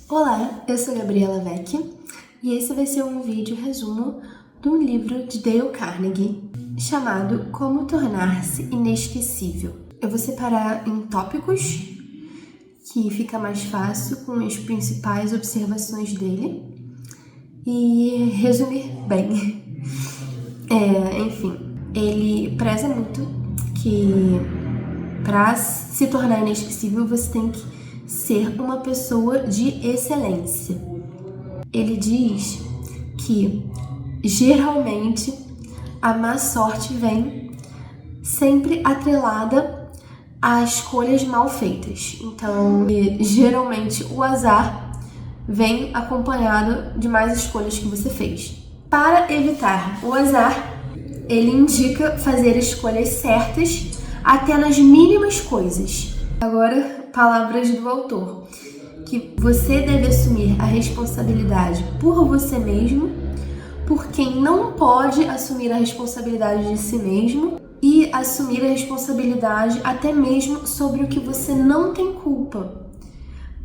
Olá, eu sou Gabriela Vecchi e esse vai ser um vídeo resumo do livro de Dale Carnegie chamado Como Tornar-se Inesquecível. Eu vou separar em tópicos que fica mais fácil com as principais observações dele e resumir bem. Enfim, ele preza muito que para se tornar inesquecível você tem que ser uma pessoa de excelência. Ele diz que geralmente a má sorte vem sempre atrelada a escolhas mal feitas. Então, geralmente o azar vem acompanhado de mais escolhas que você fez. Para evitar o azar, ele indica fazer escolhas certas até nas mínimas coisas. Agora, palavras do autor, que você deve assumir a responsabilidade por você mesmo, por quem não pode assumir a responsabilidade de si mesmo e assumir a responsabilidade até mesmo sobre o que você não tem culpa,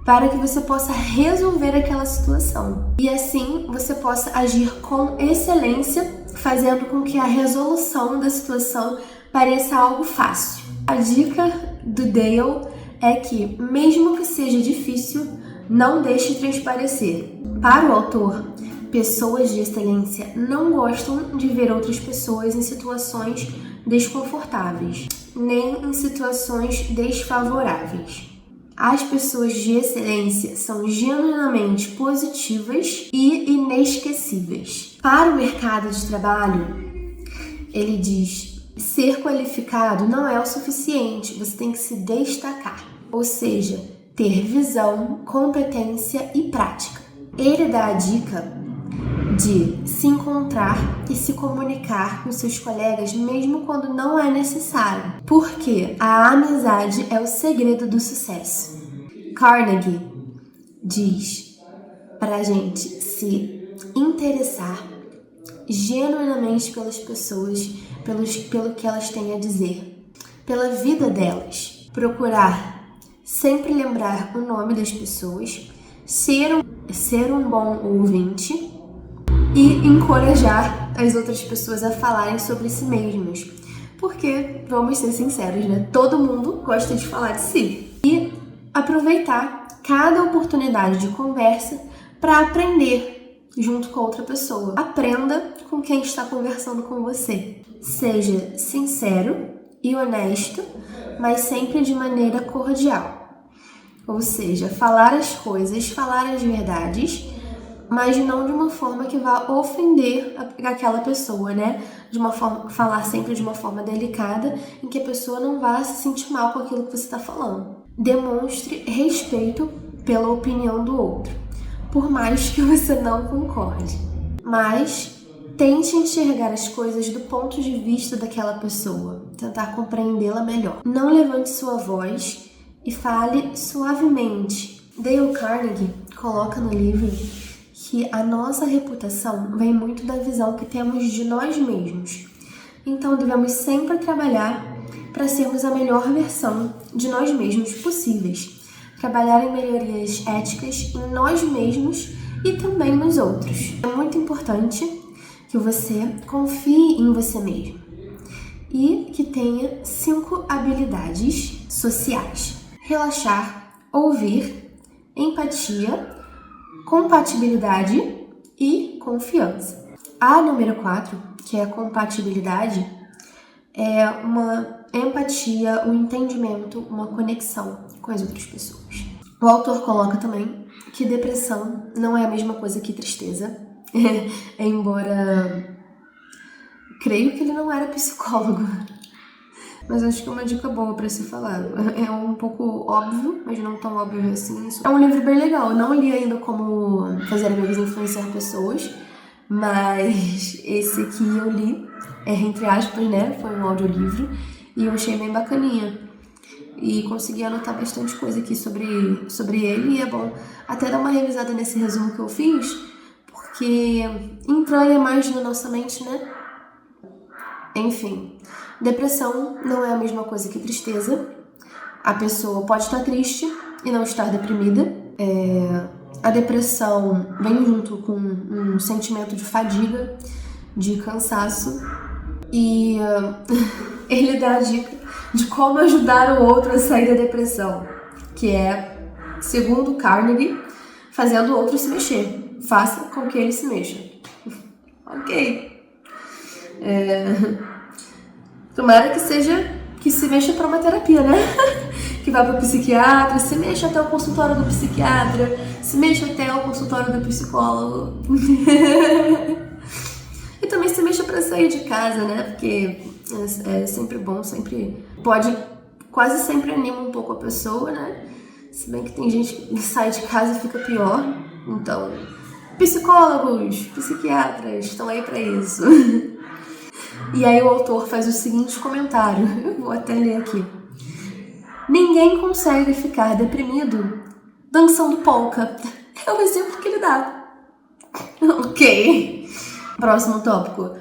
para que você possa resolver aquela situação. E assim você possa agir com excelência, fazendo com que a resolução da situação pareça algo fácil. A dica do Dale é que, mesmo que seja difícil, não deixe transparecer. Para o autor, pessoas de excelência não gostam de ver outras pessoas em situações desconfortáveis, nem em situações desfavoráveis. As pessoas de excelência são genuinamente positivas e inesquecíveis. Para o mercado de trabalho, ele diz: ser qualificado não é o suficiente, você tem que se destacar, ou seja, ter visão, competência e prática. Ele dá a dica de se encontrar e se comunicar com seus colegas mesmo quando não é necessário, porque a amizade é o segredo do sucesso. Carnegie diz pra gente se interessar genuinamente pelas pessoas, pelo que elas têm a dizer, pela vida delas, procurar sempre lembrar o nome das pessoas, ser um bom ouvinte e encorajar as outras pessoas a falarem sobre si mesmas. Porque, vamos ser sinceros, né? Todo mundo gosta de falar de si. E aproveitar cada oportunidade de conversa para aprender junto com outra pessoa. Aprenda com quem está conversando com você. Seja sincero e honesto, mas sempre de maneira cordial. Ou seja, falar as coisas, falar as verdades, mas não de uma forma que vá ofender aquela pessoa, né? Falar sempre de uma forma delicada, em que a pessoa não vá se sentir mal com aquilo que você está falando. Demonstre respeito pela opinião do outro, por mais que você não concorde. Mas tente enxergar as coisas do ponto de vista daquela pessoa, tentar compreendê-la melhor. Não levante sua voz e fale suavemente. Dale Carnegie coloca no livro que a nossa reputação vem muito da visão que temos de nós mesmos. Então devemos sempre trabalhar para sermos a melhor versão de nós mesmos possíveis. Trabalhar em melhorias éticas em nós mesmos e também nos outros. É muito importante que você confie em você mesmo e que tenha 5 habilidades sociais: relaxar, ouvir, empatia, compatibilidade e confiança. A número 4, que é a compatibilidade, é uma empatia, um entendimento, uma conexão com as outras pessoas. O autor coloca também que depressão não é a mesma coisa que tristeza, embora creio que ele não era psicólogo, mas acho que é uma dica boa para se falar. É um pouco óbvio, mas não tão óbvio assim. É um livro bem legal. Eu não li ainda Como Fazer Amigos e Influenciar Pessoas, mas esse aqui eu li, entre aspas, né? Foi um audiolivro e eu achei bem bacaninha. E consegui anotar bastante coisa aqui sobre ele, e é bom até dar uma revisada nesse resumo que eu fiz, porque entranha mais na nossa mente, né? Enfim, depressão não é a mesma coisa que tristeza. A pessoa pode estar triste e não estar deprimida. A depressão vem junto com um sentimento de fadiga, de cansaço, e ele dá a dica de como ajudar o outro a sair da depressão, que é, segundo Carnegie, fazendo o outro se mexer. Faça com que ele se mexa. Ok. Tomara que se mexa para uma terapia, né? Que vá para o psiquiatra, se mexa até o consultório do psiquiatra, se mexa até o consultório do psicólogo. E também se mexa para sair de casa, né? Porque é sempre bom, quase sempre anima um pouco a pessoa, né? Se bem que tem gente que sai de casa e fica pior. Então, psicólogos, psiquiatras estão aí para isso. E aí o autor faz o seguinte comentário, eu vou até ler aqui. Ninguém consegue ficar deprimido dançando polka. É o exemplo que ele dá. Ok. Próximo tópico.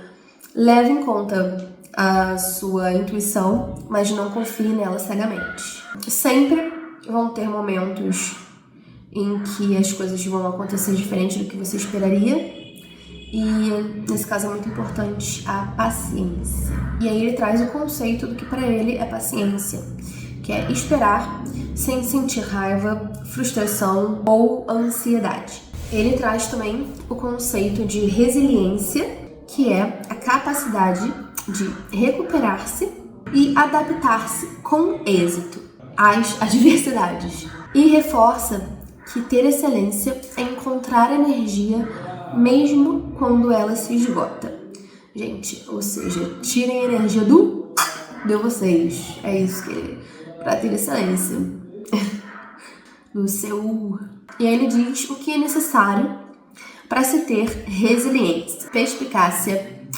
Leve em conta a sua intuição, mas não confie nela cegamente. Sempre vão ter momentos em que as coisas vão acontecer diferente do que você esperaria. E nesse caso é muito importante a paciência. E aí ele traz o conceito do que para ele é paciência, que é esperar sem sentir raiva, frustração ou ansiedade. Ele traz também o conceito de resiliência, que é a capacidade de recuperar-se e adaptar-se com êxito às adversidades. E reforça que ter excelência é encontrar energia mesmo quando ela se esgota. Gente, ou seja, tirem a energia de vocês. É isso que ele... Pra ter excelência. Do seu... E aí ele diz o que é necessário para se ter resiliência. Perspicácia,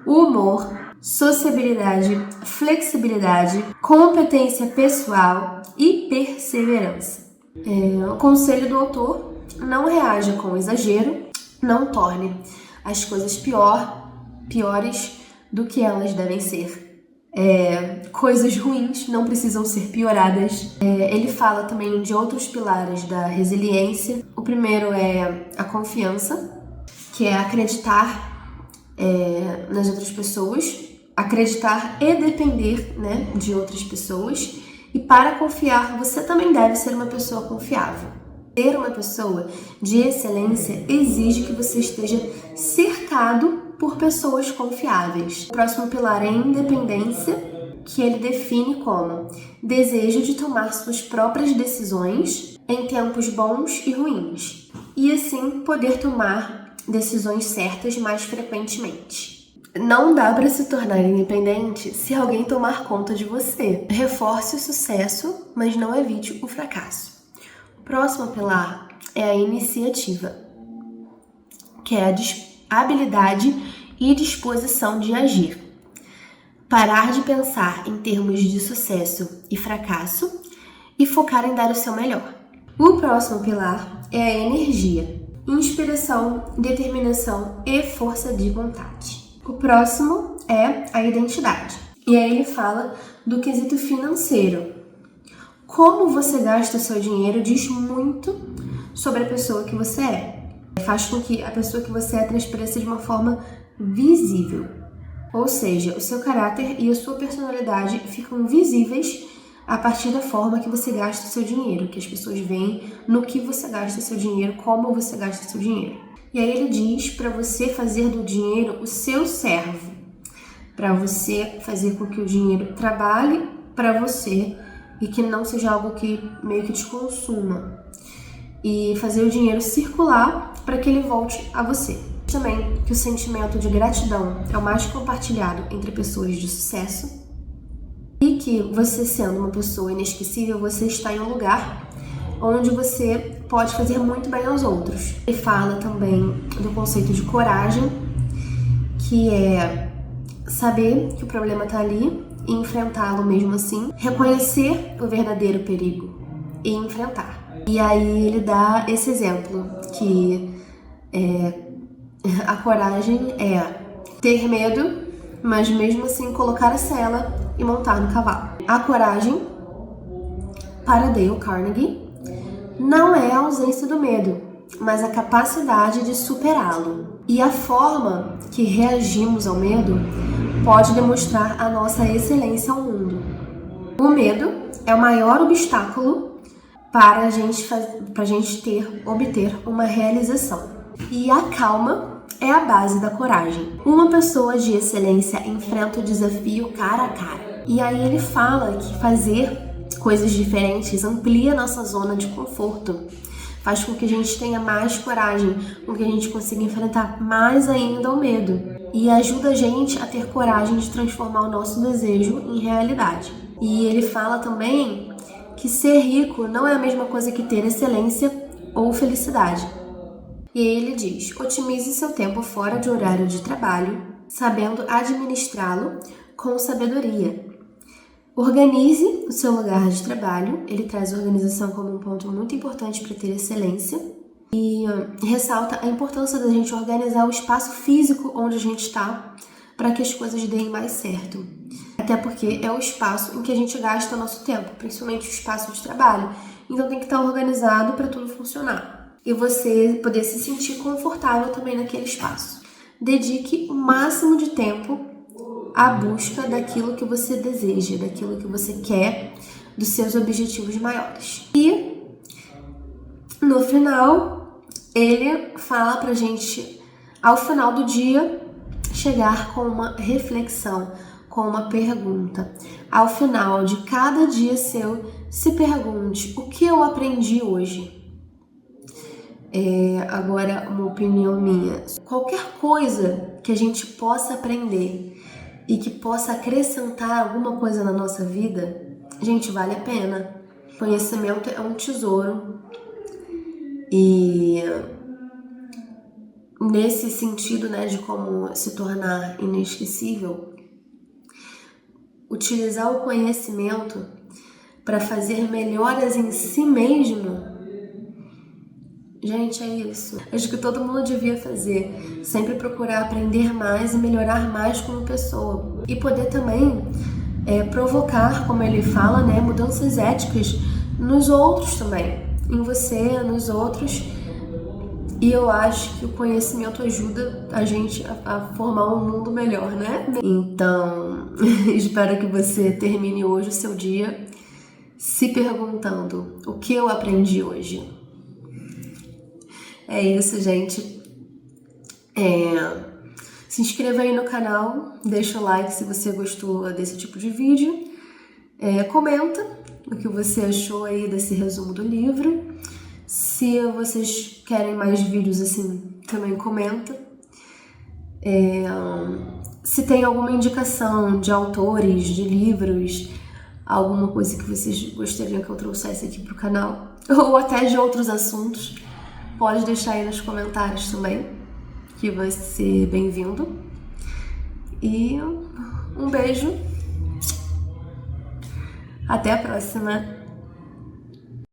humor, sociabilidade, flexibilidade, competência pessoal e perseverança. O conselho do autor: não reaja com exagero, não torne as coisas piores do que elas devem ser. Coisas ruins não precisam ser pioradas. Ele fala também de outros pilares da resiliência. O primeiro é a confiança, que é acreditar nas outras pessoas, acreditar e depender, né, de outras pessoas. E para confiar, você também deve ser uma pessoa confiável. Ser uma pessoa de excelência exige que você esteja cercado por pessoas confiáveis. O próximo pilar é a independência, que ele define como desejo de tomar suas próprias decisões em tempos bons e ruins, e assim poder tomar decisões certas mais frequentemente. Não dá para se tornar independente se alguém tomar conta de você. Reforce o sucesso, mas não evite o fracasso. O próximo pilar é a iniciativa, que é a habilidade e disposição de agir. Parar de pensar em termos de sucesso e fracasso e focar em dar o seu melhor. O próximo pilar é a energia, inspiração, determinação e força de vontade. O próximo é a identidade. E aí ele fala do quesito financeiro. Como você gasta o seu dinheiro diz muito sobre a pessoa que você é. Faz com que a pessoa que você é transpareça de uma forma visível. Ou seja, o seu caráter e a sua personalidade ficam visíveis a partir da forma que você gasta o seu dinheiro, que as pessoas veem no que você gasta o seu dinheiro, como você gasta o seu dinheiro. E aí ele diz para você fazer do dinheiro o seu servo, para você fazer com que o dinheiro trabalhe para você e que não seja algo que meio que te consuma, e fazer o dinheiro circular para que ele volte a você. Também que o sentimento de gratidão é o mais compartilhado entre pessoas de sucesso e que você, sendo uma pessoa inesquecível, você está em um lugar onde você pode fazer muito bem aos outros. Ele fala também do conceito de coragem, que é saber que o problema está ali e enfrentá-lo mesmo assim, reconhecer o verdadeiro perigo e enfrentar. E aí ele dá esse exemplo, que a coragem é ter medo, mas mesmo assim colocar a sela e montar no cavalo. A coragem, para Dale Carnegie, não é a ausência do medo, mas a capacidade de superá-lo. E a forma que reagimos ao medo pode demonstrar a nossa excelência ao mundo. O medo é o maior obstáculo para a gente obter uma realização. E a calma é a base da coragem. Uma pessoa de excelência enfrenta o desafio cara a cara. E aí ele fala que fazer coisas diferentes amplia nossa zona de conforto, faz com que a gente tenha mais coragem, com que a gente consiga enfrentar mais ainda o medo e ajuda a gente a ter coragem de transformar o nosso desejo em realidade. E ele fala também que ser rico não é a mesma coisa que ter excelência ou felicidade. E ele diz: otimize seu tempo fora de horário de trabalho, sabendo administrá-lo com sabedoria. Organize o seu lugar de trabalho. Ele traz a organização como um ponto muito importante para ter excelência e ressalta a importância da gente organizar o espaço físico onde a gente está para que as coisas deem mais certo. Até porque é o espaço em que a gente gasta o nosso tempo, principalmente o espaço de trabalho. Então tem que estar organizado para tudo funcionar e você poder se sentir confortável também naquele espaço. Dedique o máximo de tempo à busca daquilo que você deseja, daquilo que você quer, dos seus objetivos maiores. E no final, ele fala pra gente, ao final do dia, chegar com uma reflexão, com uma pergunta. Ao final de cada dia seu, se pergunte: o que eu aprendi hoje? Agora, uma opinião minha. Qualquer coisa que a gente possa aprender e que possa acrescentar alguma coisa na nossa vida, gente, vale a pena. Conhecimento é um tesouro. E nesse sentido, né, de como se tornar inesquecível, utilizar o conhecimento para fazer melhoras em si mesmo, gente, é isso. Acho que todo mundo devia fazer. Sempre procurar aprender mais e melhorar mais como pessoa. E poder também provocar, como ele fala, né, mudanças éticas nos outros também. Em você, nos outros. E eu acho que o conhecimento ajuda a gente a formar um mundo melhor, né? Então, espero que você termine hoje o seu dia se perguntando: o que eu aprendi hoje? É isso, gente. Se inscreva aí no canal, deixa o like se você gostou desse tipo de vídeo. Comenta o que você achou aí desse resumo do livro. Se vocês querem mais vídeos assim, também comenta. Se tem alguma indicação de autores, de livros, alguma coisa que vocês gostariam que eu trouxesse aqui pro canal, ou até de outros assuntos, pode deixar aí nos comentários também, que vai ser bem-vindo. E um beijo. Até a próxima.